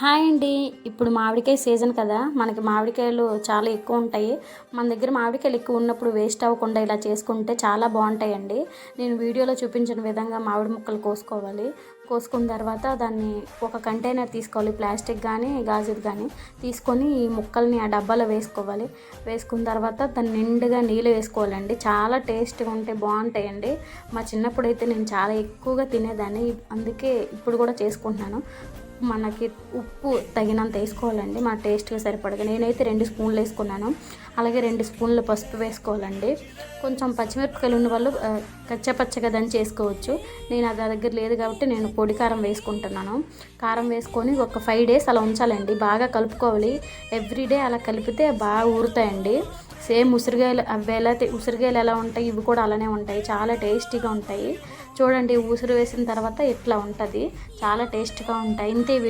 Hi అండి. ఇప్పుడు మామిడికాయ సీజన్ కదా, మనకి మామిడికాయలు చాలా ఎక్కువ ఉంటాయి. మన దగ్గర మామిడికాయలు ఎక్కువ ఉన్నప్పుడు వేస్ట్ అవ్వకుండా ఇలా చేసుకుంటే చాలా బాగుంటాయండి. నేను వీడియోలో చూపించిన విధంగా మామిడి ముక్కలు కోసుకోవాలి. కోసుకున్న తర్వాత దాన్ని ఒక కంటైనర్ తీసుకోవాలి, ప్లాస్టిక్ కానీ గాజుది కానీ తీసుకొని ఈ ముక్కల్ని ఆ డబ్బాలో వేసుకోవాలి. వేసుకున్న తర్వాత దాన్ని నిండుగా నీళ్ళు వేసుకోవాలండి. చాలా టేస్ట్గా ఉంటే బాగుంటాయండి. మా చిన్నప్పుడు అయితే నేను చాలా ఎక్కువగా తినేదాన్ని, అందుకే ఇప్పుడు కూడా చేసుకుంటున్నాను. మనకి ఉప్పు తగినంత వేసుకోవాలండి, మన టేస్ట్గా సరిపడగా. నేనైతే 2 స్పూన్లు వేసుకున్నాను. అలాగే 2 స్పూన్ల పసుపు వేసుకోవాలండి. కొంచెం పచ్చిమిరపకాయలు ఉన్న వాళ్ళు కచ్చపచ్చగా దంచి చేసుకోవచ్చు. నేను అది దగ్గర లేదు కాబట్టి నేను పొడి కారం వేసుకుంటున్నాను. కారం వేసుకొని ఒక 5 days అలా ఉంచాలండి. బాగా కలుపుకోవాలి. ఎవ్రీడే అలా కలిపితే బాగా ఊరుతాయండి. సేమ్ ఉసిరికాయలు ఉసిరికాయలు ఎలా ఉంటాయి, ఇవి కూడా అలానే ఉంటాయి. చాలా టేస్టీగా ఉంటాయి. చూడండి, ఉసిరి వేసిన తర్వాత ఇట్లా ఉంటుంది. చాలా టేస్ట్గా ఉంటాయి. ఇంతే వీడియో.